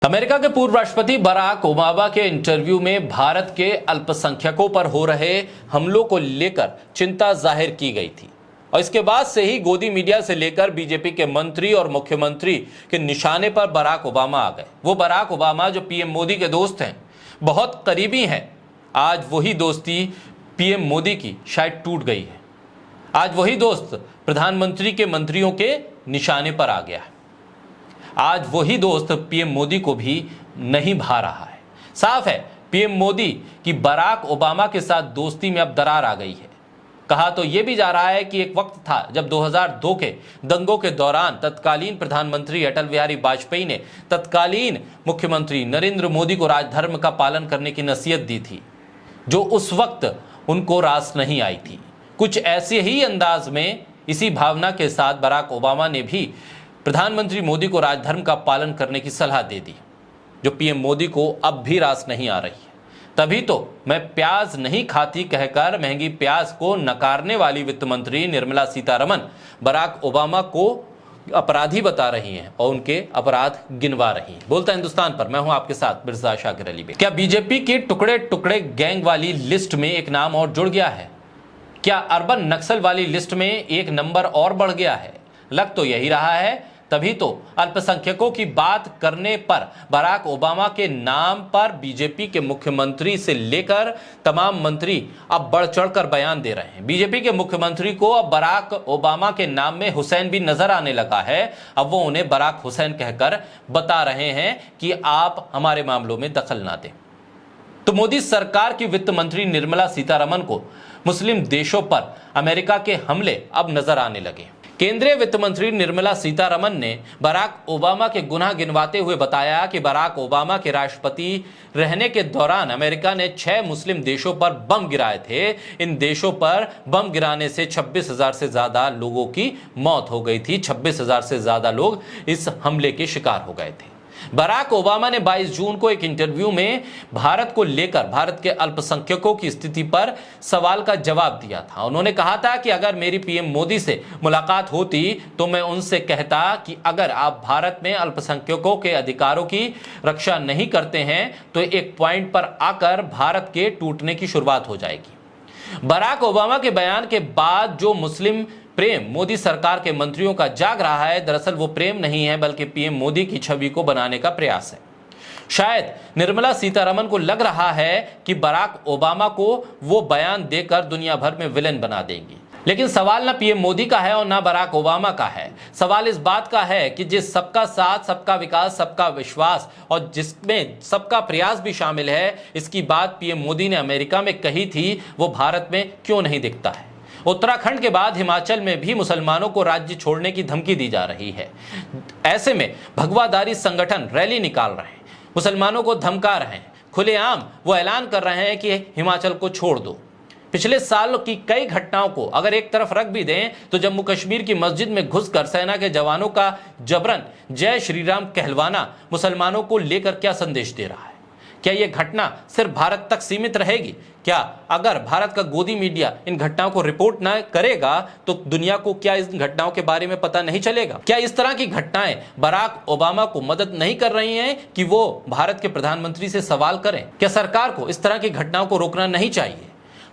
America के पूर्व राष्ट्रपति बराक ओबामा के इंटरव्यू में भारत के अल्पसंख्यकों पर हो रहे हमलों को लेकर चिंता जाहिर की गई थी और इसके बाद से ही गोदी मीडिया से लेकर बीजेपी के मंत्री और मुख्यमंत्री के निशाने पर बराक ओबामा आ गए। वो बराक ओबामा जो पीएम मोदी के दोस्त हैं, बहुत करीबी हैं, आज वही दोस्ती पीएम मोदी की शायद टूट गई है। आज वही दोस्त प्रधानमंत्री के मंत्रियों के निशाने पर आ गया है। आज वही दोस्त पीएम मोदी को भी नहीं भा रहा है। साफ है, पीएम मोदी की बराक ओबामा के साथ दोस्ती में अब दरार आ गई है। कहा तो यह भी जा रहा है कि एक वक्त था जब 2002 के दंगों के दौरान तत्कालीन प्रधानमंत्री अटल बिहारी वाजपेयी ने तत्कालीन मुख्यमंत्री नरेंद्र मोदी को राजधर्म का पालन करने की नसीहत दी थी, जो उस वक्त उनको रास नहीं आई थी। कुछ ऐसे ही अंदाज में, इसी भावना के साथ बराक ओबामा ने भी प्रधानमंत्री मोदी को राजधर्म का पालन करने की सलाह दे दी, जो पीएम मोदी को अब भी रास नहीं आ रही है। तभी तो मैं प्याज नहीं खाती कहकर महंगी प्याज को नकारने वाली वित्त मंत्री निर्मला सीतारमण बराक ओबामा को अपराधी बता रही हैं और उनके अपराध गिनवा रही हैं। बोलता हिंदुस्तान पर मैं हूं आपके साथ मिर्जा शाकिर अली बेग। क्या बीजेपी की टुकड़े टुकड़े गैंग वाली लिस्ट में एक नाम और जुड़ गया है? क्या अर्बन नक्सल वाली लिस्ट में एक नंबर और बढ़ गया है? लग तो यही रहा है। तभी तो अल्पसंख्यकों की बात करने पर बराक ओबामा के नाम पर बीजेपी के मुख्यमंत्री से लेकर तमाम मंत्री अब बढ़ चढ़कर बयान दे रहे हैं। बीजेपी के मुख्यमंत्री को अब बराक ओबामा के नाम में हुसैन भी नजर आने लगा है। अब वो उन्हें बराक हुसैन कहकर बता रहे हैं कि आप हमारे मामलों में दखल ना दें। तो मोदी सरकार की वित्त मंत्री निर्मला सीतारमण को मुस्लिम देशों पर अमेरिका के हमले अब नजर आने लगे। केंद्रीय वित्त मंत्री निर्मला सीतारमण ने बराक ओबामा के गुनाह गिनवाते हुए बताया कि बराक ओबामा के राष्ट्रपति रहने के दौरान अमेरिका ने 6 मुस्लिम देशों पर बम गिराए थे। इन देशों पर बम गिराने से 26,000 से ज्यादा लोगों की मौत हो गई थी। 26,000 से ज्यादा लोग इस हमले के शिकार हो गए थे। बराक ओबामा ने 22 जून को एक इंटरव्यू में भारत को लेकर भारत के अल्पसंख्यकों की स्थिति पर सवाल का जवाब दिया था। उन्होंने कहा था कि अगर मेरी पीएम मोदी से मुलाकात होती तो मैं उनसे कहता कि अगर आप भारत में अल्पसंख्यकों के अधिकारों की रक्षा नहीं करते हैं तो एक पॉइंट पर आकर भारत के टूटने की शुरुआत हो जाएगी। बराक ओबामा के बयान के बाद जो मुस्लिम प्रेम मोदी सरकार के मंत्रियों का जाग रहा है, दरअसल वो प्रेम नहीं है बल्कि पीएम मोदी की छवि को बनाने का प्रयास है। शायद निर्मला सीतारमण को लग रहा है कि बराक ओबामा को वो बयान देकर दुनिया भर में विलेन बना देंगी। लेकिन सवाल ना पीएम मोदी का है और ना बराक ओबामा का है। सवाल इस बात का है कि जिस सबका साथ, सबका विकास, सबका विश्वास और जिसमें सबका प्रयास भी शामिल है, इसकी बात पीएम मोदी ने अमेरिका में कही थी, वो भारत में क्यों नहीं दिखता है? उत्तराखंड के बाद हिमाचल में भी मुसलमानों को राज्य छोड़ने की धमकी दी जा रही है। ऐसे में भगवादारी संगठन रैली निकाल रहे हैं, मुसलमानों को धमका रहे हैं, खुलेआम वो ऐलान कर रहे हैं कि हिमाचल को छोड़ दो। पिछले साल की कई घटनाओं को अगर एक तरफ रख भी दें तो जम्मू कश्मीर की मस्जिद में घुसकर सेना के जवानों का जबरन जय श्री राम कहलवाना मुसलमानों को लेकर क्या संदेश दे रहा है? क्या यह घटना सिर्फ भारत तक सीमित रहेगी? क्या अगर भारत का गोदी मीडिया इन घटनाओं को रिपोर्ट न करेगा तो दुनिया को क्या इन घटनाओं के बारे में पता नहीं चलेगा? क्या इस तरह की घटनाएं बराक ओबामा को मदद नहीं कर रही हैं कि वो भारत के प्रधानमंत्री से सवाल करें? क्या सरकार को इस तरह की घटनाओं को रोकना नहीं चाहिए?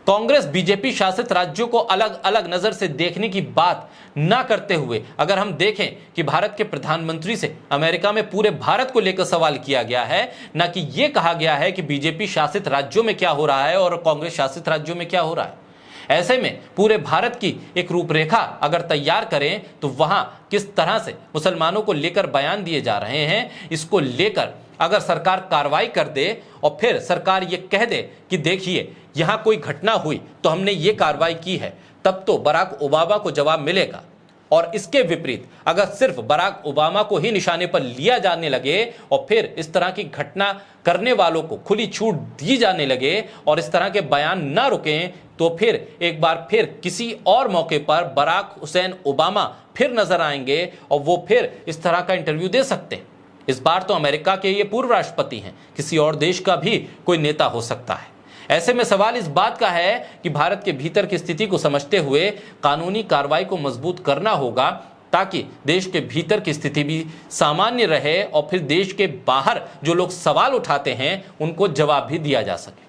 कांग्रेस बीजेपी शासित राज्यों को अलग अलग नजर से देखने की बात ना करते हुए अगर हम देखें कि भारत के प्रधानमंत्री से अमेरिका में पूरे भारत को लेकर सवाल किया गया है, ना कि यह कहा गया है कि बीजेपी शासित राज्यों में क्या हो रहा है और कांग्रेस शासित राज्यों में क्या हो रहा है। ऐसे में पूरे भारत की एक रूपरेखा अगर तैयार करें तो वहां किस तरह से मुसलमानों को लेकर बयान दिए जा रहे हैं, इसको लेकर अगर सरकार कार्रवाई कर दे और फिर सरकार ये कह दे कि देखिए यहां कोई घटना हुई तो हमने ये कार्रवाई की है, तब तो बराक ओबामा को जवाब मिलेगा। और इसके विपरीत अगर सिर्फ बराक ओबामा को ही निशाने पर लिया जाने लगे और फिर इस तरह की घटना करने वालों को खुली छूट दी जाने लगे और इस तरह के बयान ना रुकें तो फिर एक बार फिर किसी और मौके पर बराक हुसैन ओबामा फिर नजर आएंगे और वो फिर इस तरह का इंटरव्यू दे सकते हैं। इस बार तो अमेरिका के ये पूर्व राष्ट्रपति हैं, किसी और देश का भी कोई नेता हो सकता है। ऐसे में सवाल इस बात का है कि भारत के भीतर की स्थिति को समझते हुए कानूनी कार्रवाई को मजबूत करना होगा ताकि देश के भीतर की स्थिति भी सामान्य रहे और फिर देश के बाहर जो लोग सवाल उठाते हैं उनको जवाब भी दिया जा सके।